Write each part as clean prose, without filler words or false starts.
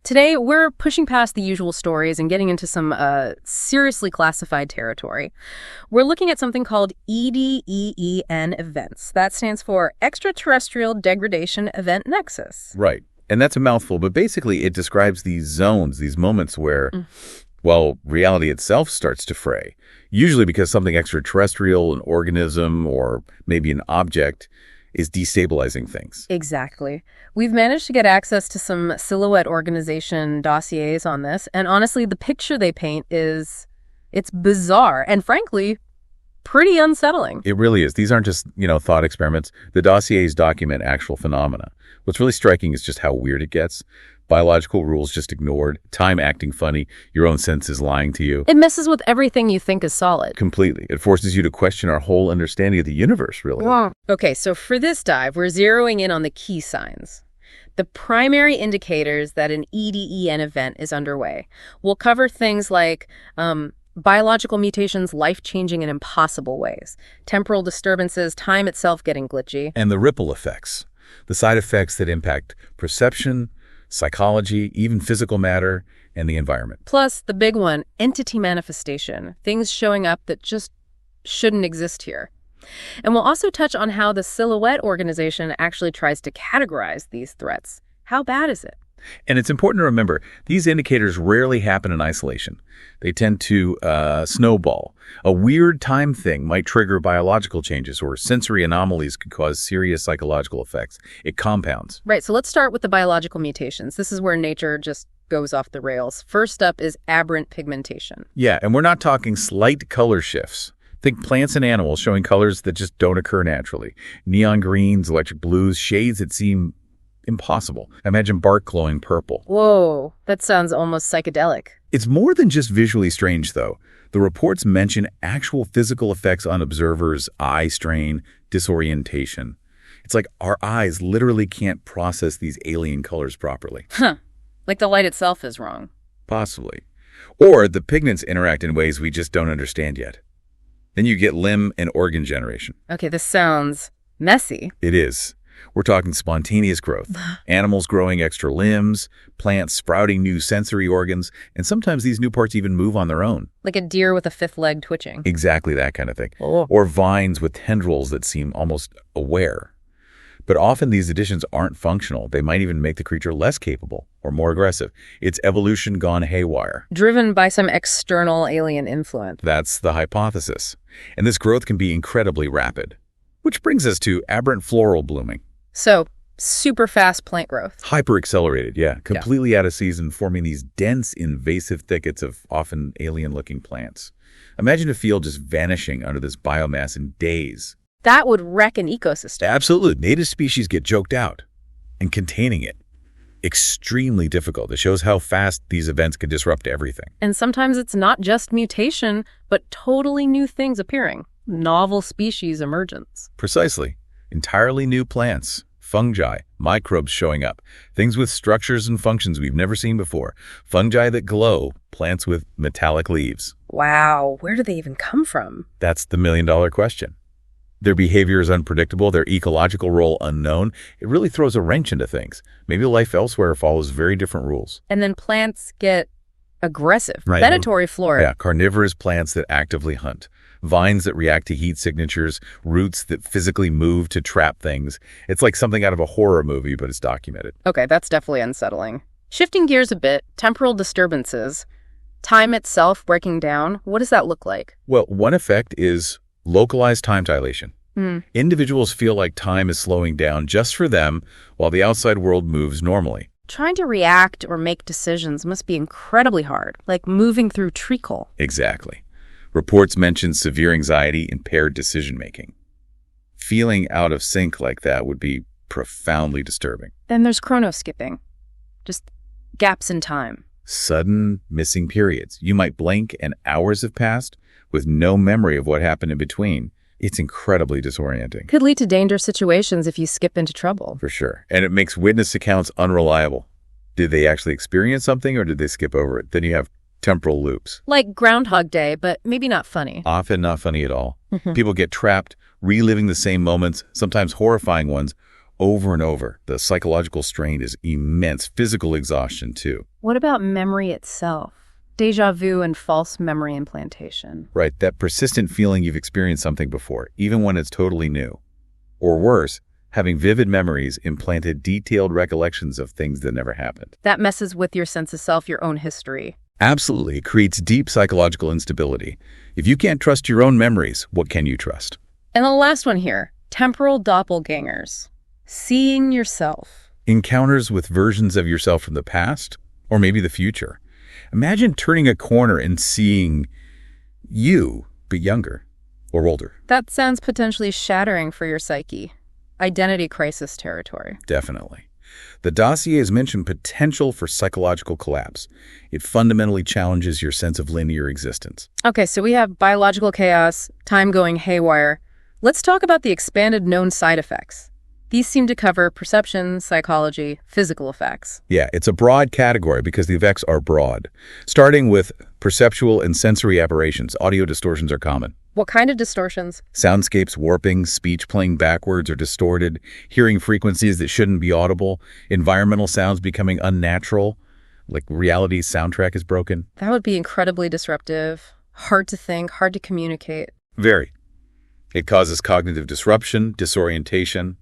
Today, we're pushing past the usual stories and getting into some seriously classified territory. We're looking at something called E.D.E.E.N events. That stands for Extraterrestrial Degradation Event Nexus. Right. And that's a mouthful, but basically it describes these zones, these moments where, well, reality itself starts to fray. Usually because something extraterrestrial, an organism, or maybe an object, is destabilizing things. Exactly. We've managed to get access to some silhouette organization dossiers on this, and honestly, the picture they paint it's bizarre and frankly, pretty unsettling. It really is. These aren't just, thought experiments. The dossiers document actual phenomena. What's really striking is just how weird it gets. Biological rules just ignored, time acting funny, your own senses lying to you. It messes with everything you think is solid. Completely. It forces you to question our whole understanding of the universe, really. Wow. Okay, so for this dive, we're zeroing in on the key signs. The primary indicators that an E.D.E.N event is underway. We'll cover things like biological mutations life-changing in impossible ways, temporal disturbances, time itself getting glitchy. And the ripple effects, the side effects that impact perception, psychology, even physical matter, and the environment. Plus, the big one, entity manifestation, things showing up that just shouldn't exist here. And we'll also touch on how the Silhouette organization actually tries to categorize these threats. How bad is it? And it's important to remember, these indicators rarely happen in isolation. They tend to snowball. A weird time thing might trigger biological changes, or sensory anomalies could cause serious psychological effects. It compounds. Right, so let's start with the biological mutations. This is where nature just goes off the rails. First up is aberrant pigmentation. Yeah, and we're not talking slight color shifts. Think plants and animals showing colors that just don't occur naturally. Neon greens, electric blues, shades that seem impossible. Imagine bark glowing purple. Whoa, that sounds almost psychedelic. It's more than just visually strange, though. The reports mention actual physical effects on observers, eye strain, disorientation. It's like our eyes literally can't process these alien colors properly. Huh. Like the light itself is wrong. Possibly. Or the pigments interact in ways we just don't understand yet. Then you get limb and organ generation. Okay, this sounds messy. It is. We're talking spontaneous growth, animals growing extra limbs, plants sprouting new sensory organs, and sometimes these new parts even move on their own. Like a deer with a fifth leg twitching. Exactly that kind of thing. Oh. Or vines with tendrils that seem almost aware. But often these additions aren't functional. They might even make the creature less capable or more aggressive. It's evolution gone haywire. Driven by some external alien influence. That's the hypothesis. And this growth can be incredibly rapid. Which brings us to aberrant floral blooming. So, super fast plant growth. Hyper-accelerated, yeah. Completely out of season, forming these dense, invasive thickets of often alien-looking plants. Imagine a field just vanishing under this biomass in days. That would wreck an ecosystem. Absolutely. Native species get choked out. And containing it, extremely difficult. It shows how fast these events could disrupt everything. And sometimes it's not just mutation, but totally new things appearing. Novel species emergence. Precisely. Entirely new plants. Fungi, microbes showing up, things with structures and functions we've never seen before, fungi that glow, plants with metallic leaves. Wow, where do they even come from? That's the million-dollar question. Their behavior is unpredictable, their ecological role unknown. It really throws a wrench into things. Maybe life elsewhere follows very different rules. And then plants get aggressive, right. Predatory flora. Yeah, carnivorous plants that actively hunt. Vines that react to heat signatures, roots that physically move to trap things. It's like something out of a horror movie, but it's documented. Okay, that's definitely unsettling. Shifting gears a bit, temporal disturbances. Time itself breaking down, what does that look like? Well, one effect is localized time dilation. Individuals feel like time is slowing down just for them while the outside world moves normally. Trying to react or make decisions must be incredibly hard, like moving through treacle. Exactly. Reports mention severe anxiety, impaired decision-making. Feeling out of sync like that would be profoundly disturbing. Then there's chronoskipping, just gaps in time. Sudden missing periods. You might blink and hours have passed with no memory of what happened in between. It's incredibly disorienting. Could lead to dangerous situations if you skip into trouble. For sure. And it makes witness accounts unreliable. Did they actually experience something or did they skip over it? Then you have temporal loops. Like Groundhog Day, but maybe not funny. Often not funny at all. People get trapped, reliving the same moments, sometimes horrifying ones, over and over. The psychological strain is immense. Physical exhaustion, too. What about memory itself? Déjà vu and false memory implantation. Right, that persistent feeling you've experienced something before, even when it's totally new. Or worse, having vivid memories implanted detailed recollections of things that never happened. That messes with your sense of self, your own history. Absolutely. It creates deep psychological instability. If you can't trust your own memories, what can you trust? And the last one here, temporal doppelgangers. Seeing yourself. Encounters with versions of yourself from the past, or maybe the future. Imagine turning a corner and seeing you, but younger or older. That sounds potentially shattering for your psyche. Identity crisis territory. Definitely. The dossier has mentioned potential for psychological collapse. It fundamentally challenges your sense of linear existence. Okay, so we have biological chaos, time going haywire. Let's talk about the expanded known side effects. These seem to cover perception, psychology, physical effects. Yeah, it's a broad category because the effects are broad. Starting with perceptual and sensory aberrations, audio distortions are common. What kind of distortions? Soundscapes warping, speech playing backwards or distorted, hearing frequencies that shouldn't be audible, environmental sounds becoming unnatural, like reality's soundtrack is broken. That would be incredibly disruptive, hard to think, hard to communicate. Very. It causes cognitive disruption, disorientation.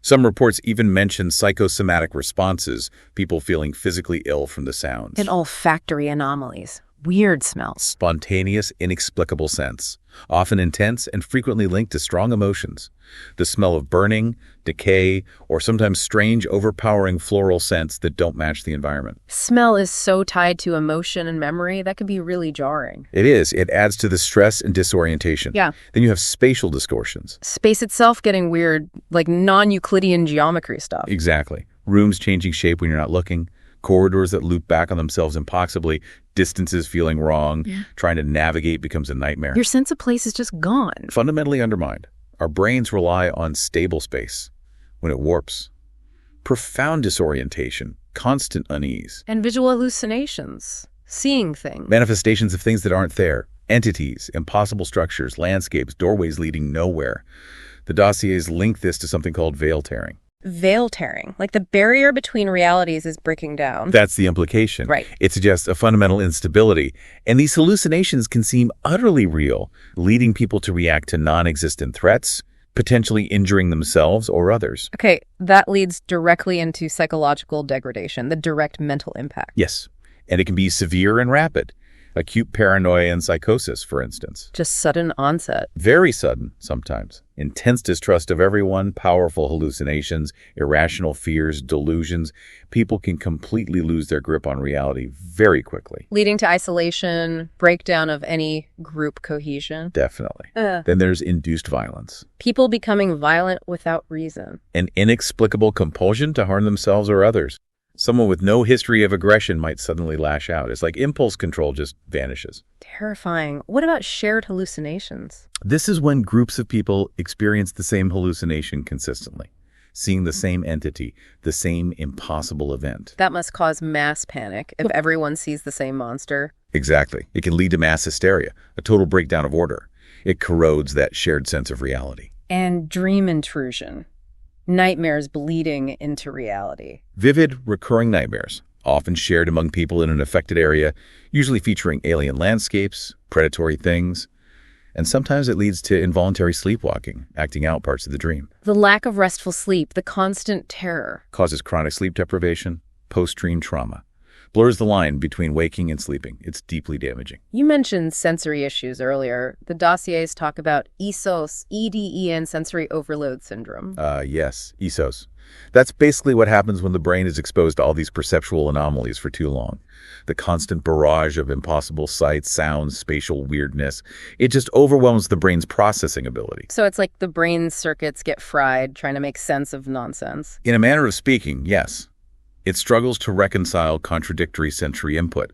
Some reports even mention psychosomatic responses, people feeling physically ill from the sounds. And olfactory anomalies. Weird smells. Spontaneous, inexplicable scents, often intense and frequently linked to strong emotions. The smell of burning, decay, or sometimes strange, overpowering floral scents that don't match the environment. Smell is so tied to emotion and memory, that can be really jarring. It is. It adds to the stress and disorientation. Yeah. Then you have spatial distortions. Space itself getting weird, like non-Euclidean geometry stuff. Exactly. Rooms changing shape when you're not looking. Corridors that loop back on themselves impossibly, distances feeling wrong, trying to navigate becomes a nightmare. Your sense of place is just gone. Fundamentally undermined. Our brains rely on stable space. When it warps, profound disorientation, constant unease. And visual hallucinations, seeing things. Manifestations of things that aren't there, entities, impossible structures, landscapes, doorways leading nowhere. The dossiers link this to something called veil tearing. Veil tearing, like the barrier between realities is breaking down. That's the implication. Right. It suggests a fundamental instability. And these hallucinations can seem utterly real, leading people to react to non-existent threats, potentially injuring themselves or others. Okay, that leads directly into psychological degradation, the direct mental impact. Yes. And it can be severe and rapid. Acute paranoia and psychosis, for instance. Just sudden onset. Very sudden, sometimes. Intense distrust of everyone, powerful hallucinations, irrational fears, delusions. People can completely lose their grip on reality very quickly. Leading to isolation, breakdown of any group cohesion. Definitely. Then there's induced violence. People becoming violent without reason. An inexplicable compulsion to harm themselves or others. Someone with no history of aggression might suddenly lash out. It's like impulse control just vanishes. Terrifying. What about shared hallucinations? This is when groups of people experience the same hallucination consistently, seeing the same entity, the same impossible event. That must cause mass panic if everyone sees the same monster. Exactly. It can lead to mass hysteria, a total breakdown of order. It corrodes that shared sense of reality. And dream intrusion. Nightmares bleeding into reality. Vivid, recurring nightmares, often shared among people in an affected area, usually featuring alien landscapes, predatory things, and sometimes it leads to involuntary sleepwalking, acting out parts of the dream. The lack of restful sleep, the constant terror. Causes chronic sleep deprivation, post-dream trauma. Blurs the line between waking and sleeping. It's deeply damaging. You mentioned sensory issues earlier. The dossiers talk about E.S.O.S, E.D.E.N sensory overload syndrome. Yes, E.S.O.S. That's basically what happens when the brain is exposed to all these perceptual anomalies for too long. The constant barrage of impossible sights, sounds, spatial weirdness. It just overwhelms the brain's processing ability. So it's like the brain circuits get fried trying to make sense of nonsense. In a manner of speaking, yes. It struggles to reconcile contradictory sensory input.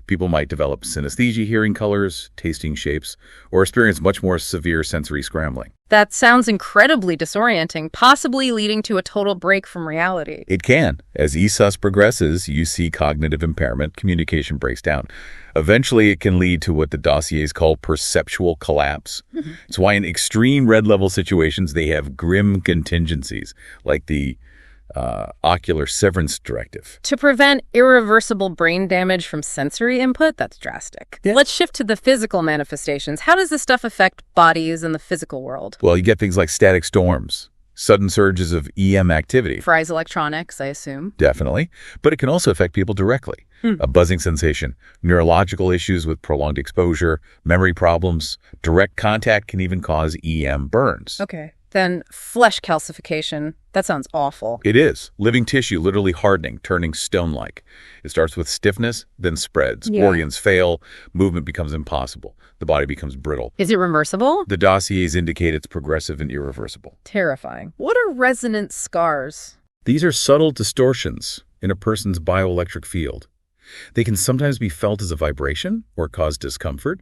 People might develop synesthesia, hearing colors, tasting shapes, or experience much more severe sensory scrambling. That sounds incredibly disorienting, possibly leading to a total break from reality. It can. As E.S progresses, you see cognitive impairment, communication breaks down. Eventually, it can lead to what the dossiers call perceptual collapse. It's why in extreme red level situations, they have grim contingencies, like the ocular severance directive. To prevent irreversible brain damage from sensory input, that's drastic. Yeah. Let's shift to the physical manifestations. How does this stuff affect bodies in the physical world? Well, you get things like static storms, sudden surges of EM activity. Fries electronics, I assume. Definitely. But it can also affect people directly. A buzzing sensation, neurological issues with prolonged exposure, memory problems, direct contact can even cause EM burns. Okay. Then flesh calcification. That sounds awful. It is. Living tissue literally hardening, turning stone-like. It starts with stiffness, then spreads. Yeah. Organs fail, movement becomes impossible. The body becomes brittle. Is it reversible? The dossiers indicate it's progressive and irreversible. Terrifying. What are resonant scars? These are subtle distortions in a person's bioelectric field. They can sometimes be felt as a vibration or cause discomfort.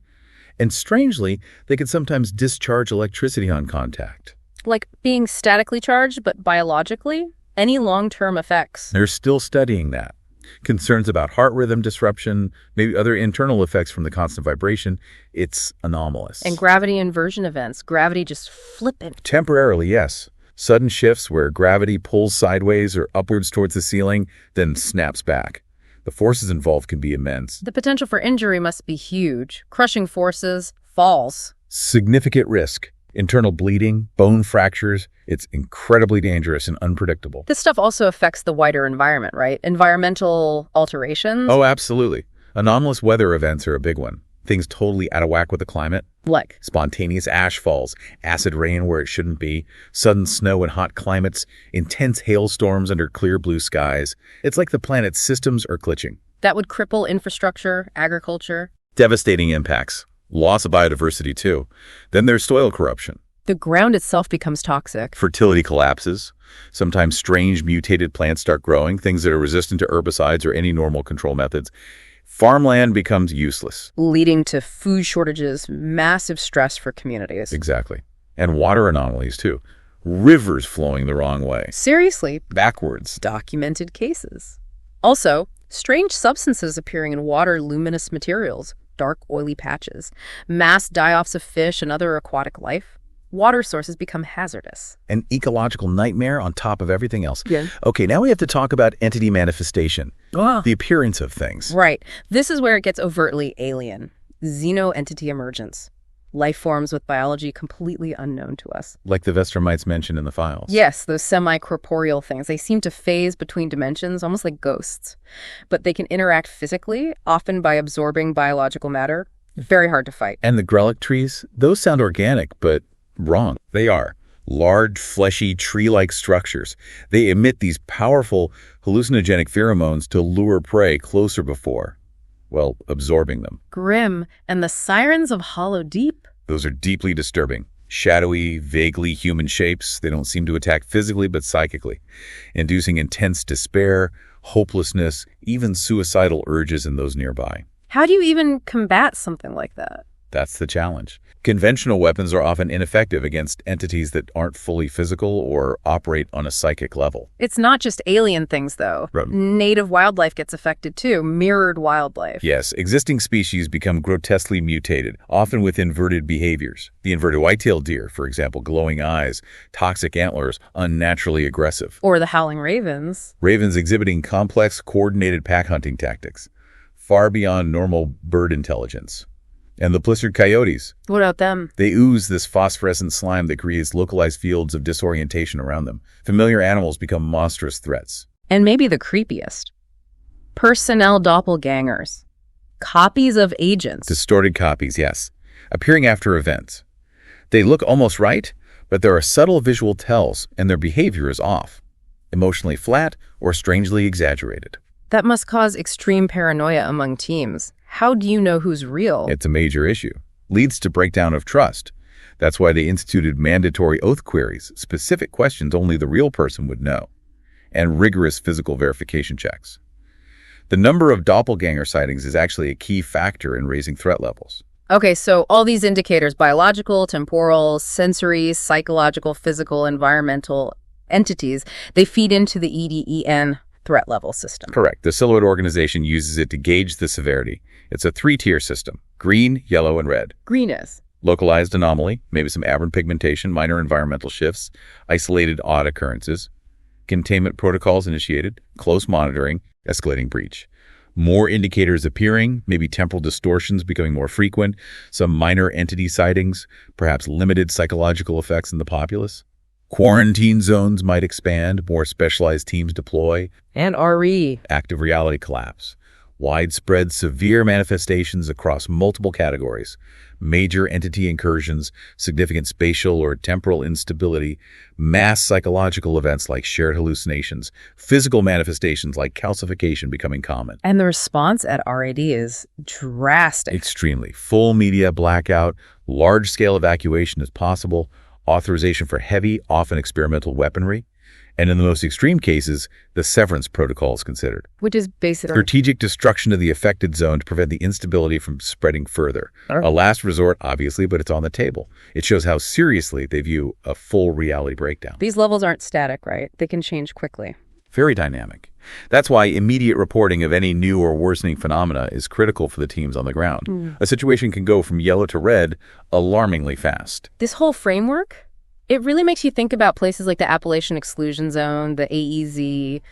And strangely, they can sometimes discharge electricity on contact. Like being statically charged, but biologically? Any long-term effects? They're still studying that. Concerns about heart rhythm disruption, maybe other internal effects from the constant vibration, it's anomalous. And gravity inversion events. Gravity just flipping. Temporarily, yes. Sudden shifts where gravity pulls sideways or upwards towards the ceiling, then snaps back. The forces involved can be immense. The potential for injury must be huge. Crushing forces, falls. Significant risk. Internal bleeding, bone fractures. It's incredibly dangerous and unpredictable. This stuff also affects the wider environment, right? Environmental alterations? Oh, absolutely. Anomalous weather events are a big one. Things totally out of whack with the climate. Like? Spontaneous ash falls, acid rain where it shouldn't be, sudden snow in hot climates, intense hailstorms under clear blue skies. It's like the planet's systems are glitching. That would cripple infrastructure, agriculture. Devastating impacts. Loss of biodiversity, too. Then there's soil corruption. The ground itself becomes toxic. Fertility collapses. Sometimes strange mutated plants start growing, things that are resistant to herbicides or any normal control methods. Farmland becomes useless. Leading to food shortages, massive stress for communities. Exactly. And water anomalies, too. Rivers flowing the wrong way. Seriously. Backwards. Documented cases. Also, strange substances appearing in water luminous materials, dark oily patches, mass die-offs of fish and other aquatic life. Water sources become hazardous. An ecological nightmare on top of everything else. Yeah. Okay, now we have to talk about entity manifestation. Ah. The appearance of things. Right. This is where it gets overtly alien. Xeno-entity emergence. Life forms with biology completely unknown to us. Like the Vestramites mentioned in the files. Yes, those semi-corporeal things. They seem to phase between dimensions, almost like ghosts. But they can interact physically, often by absorbing biological matter. Very hard to fight. And the grelic trees, those sound organic, but wrong. They are. Large, fleshy, tree-like structures. They emit these powerful hallucinogenic pheromones to lure prey closer before, well, absorbing them. Grim. And the sirens of Hollow Deep? Those are deeply disturbing. Shadowy, vaguely human shapes. They don't seem to attack physically but psychically, inducing intense despair, hopelessness, even suicidal urges in those nearby. How do you even combat something like that? That's the challenge. Conventional weapons are often ineffective against entities that aren't fully physical or operate on a psychic level. It's not just alien things, though. Right. Native wildlife gets affected, too. Mirrored wildlife. Yes, existing species become grotesquely mutated, often with inverted behaviors. The inverted white-tailed deer, for example, glowing eyes, toxic antlers, unnaturally aggressive. Or the howling ravens. Ravens exhibiting complex, coordinated pack hunting tactics, far beyond normal bird intelligence. And the blistered coyotes. What about them? They ooze this phosphorescent slime that creates localized fields of disorientation around them. Familiar animals become monstrous threats. And maybe the creepiest. Personnel doppelgangers. Copies of agents. Distorted copies, yes. Appearing after events. They look almost right, but there are subtle visual tells, and their behavior is off. Emotionally flat or strangely exaggerated. That must cause extreme paranoia among teams. How do you know who's real? It's a major issue. Leads to breakdown of trust. That's why they instituted mandatory oath queries, specific questions only the real person would know, and rigorous physical verification checks. The number of doppelganger sightings is actually a key factor in raising threat levels. Okay, so all these indicators, biological, temporal, sensory, psychological, physical, environmental entities, they feed into the E.D.E.N threat level system. Correct. The Silhouette organization uses it to gauge the severity. It's a 3-tier system: green, yellow, and red. Green is Localized anomaly, maybe some aberrant pigmentation, minor environmental shifts, isolated odd occurrences. Containment protocols initiated, close monitoring, escalating breach. More indicators appearing, maybe temporal distortions becoming more frequent, some minor entity sightings, perhaps limited psychological effects in the populace. Quarantine zones might expand, more specialized teams deploy. and RE. Active reality collapse. Widespread severe manifestations across multiple categories. Major entity incursions, significant spatial or temporal instability, mass psychological events like shared hallucinations, physical manifestations like calcification becoming common. And the response at RAD is drastic. Extremely. Full media blackout, large-scale evacuation is possible, authorization for heavy, often experimental weaponry, and in the most extreme cases, the severance protocol is considered. Which is basically Strategic destruction of the affected zone to prevent the instability from spreading further. A last resort, obviously, but it's on the table. It shows how seriously they view a full reality breakdown. These levels aren't static, right? They can change quickly. Very dynamic. That's why immediate reporting of any new or worsening phenomena is critical for the teams on the ground. A situation can go from yellow to red alarmingly fast. This whole framework, it really makes you think about places like the Appalachian Exclusion Zone, the A.E.Z.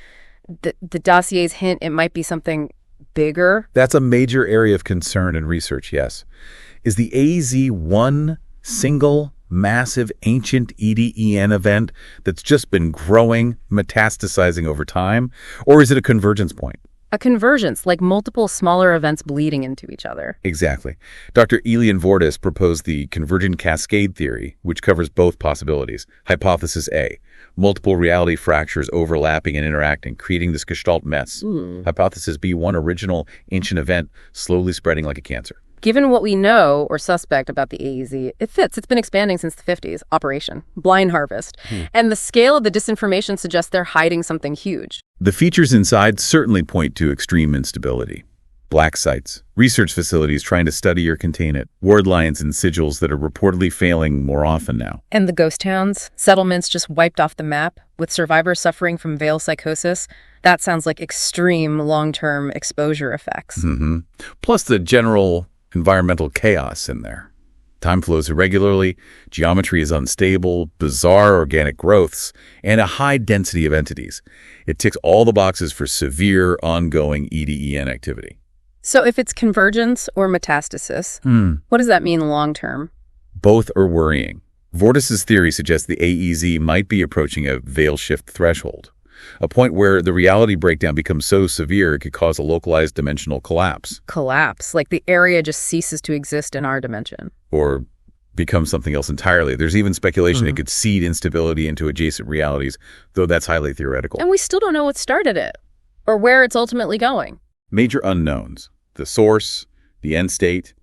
The dossier's hint it might be something bigger. That's a major area of concern and research, yes. Is the A.E.Z. one single, massive, ancient E.D.E.N event that's just been growing, metastasizing over time? Or is it a convergence point? A convergence, like multiple smaller events bleeding into each other. Exactly. Dr. E.D.E.N proposed the convergent cascade theory, which covers both possibilities. Hypothesis A, multiple reality fractures overlapping and interacting, creating this gestalt mess. Hypothesis B, one original ancient event slowly spreading like a cancer. Given what we know or suspect about the A.E.Z., it fits. It's been expanding since the 50s. Operation Blind Harvest. And the scale of the disinformation suggests they're hiding something huge. The features inside certainly point to extreme instability. Black sites, research facilities trying to study or contain it, ward lines and sigils that are reportedly failing more often now. And the ghost towns, settlements just wiped off the map, with survivors suffering from veil psychosis. That sounds like extreme long-term exposure effects. Plus the general environmental chaos in there. Time flows irregularly, geometry is unstable, bizarre organic growths, and a high density of entities. It ticks all the boxes for severe, ongoing E.D.E.N activity. So if it's convergence or metastasis, what does that mean long-term? Both are worrying. Vortis's theory suggests the A.E.Z. might be approaching a veil shift threshold, a point where the reality breakdown becomes so severe it could cause a localized dimensional collapse. Collapse, like the area just ceases to exist in our dimension. Or become something else entirely. There's even speculation it could seed instability into adjacent realities, though that's highly theoretical. And we still don't know what started it, or where it's ultimately going. Major unknowns: the source, the end state,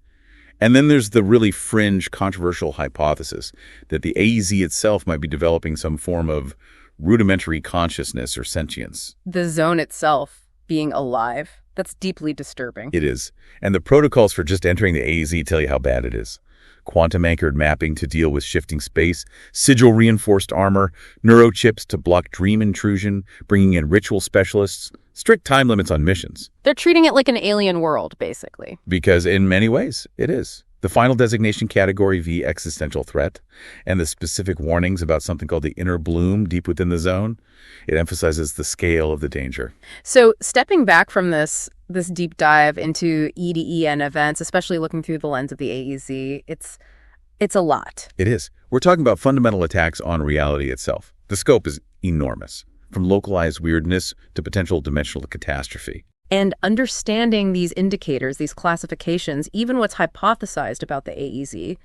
and then there's the really fringe, controversial hypothesis that the A.E.Z. itself might be developing some form of rudimentary consciousness or sentience. The zone itself being alive, that's deeply disturbing. It is. And the protocols for just entering the A.E.Z. tell you how bad it is. Quantum-anchored mapping to deal with shifting space, sigil-reinforced armor, neurochips to block dream intrusion, bringing in ritual specialists, strict time limits on missions. They're treating it like an alien world, basically. Because in many ways, it is. The final designation category V, existential threat, and the specific warnings about something called the inner bloom deep within the zone, it emphasizes the scale of the danger. So stepping back from this deep dive into E.D.E.N events, especially looking through the lens of the A.E.Z., it's a lot. It is. We're talking about fundamental attacks on reality itself. The scope is enormous, from localized weirdness to potential dimensional catastrophe. And understanding these indicators, these classifications, even what's hypothesized about the A.E.Z.,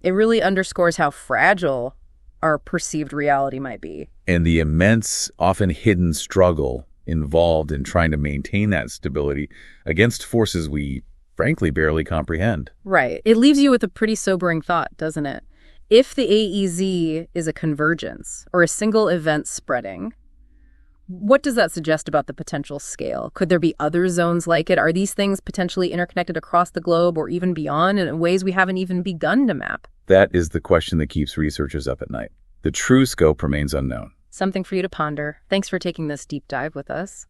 it really underscores how fragile our perceived reality might be. And the immense, often hidden struggle involved in trying to maintain that stability against forces we, frankly, barely comprehend. Right. It leaves you with a pretty sobering thought, doesn't it? If the A.E.Z. is a convergence or a single event spreading, What does that suggest about the potential scale? Could there be other zones like it? Are these things potentially interconnected across the globe or even beyond in ways we haven't even begun to map? That is the question that keeps researchers up at night. The true scope remains unknown. Something for you to ponder. Thanks for taking this deep dive with us.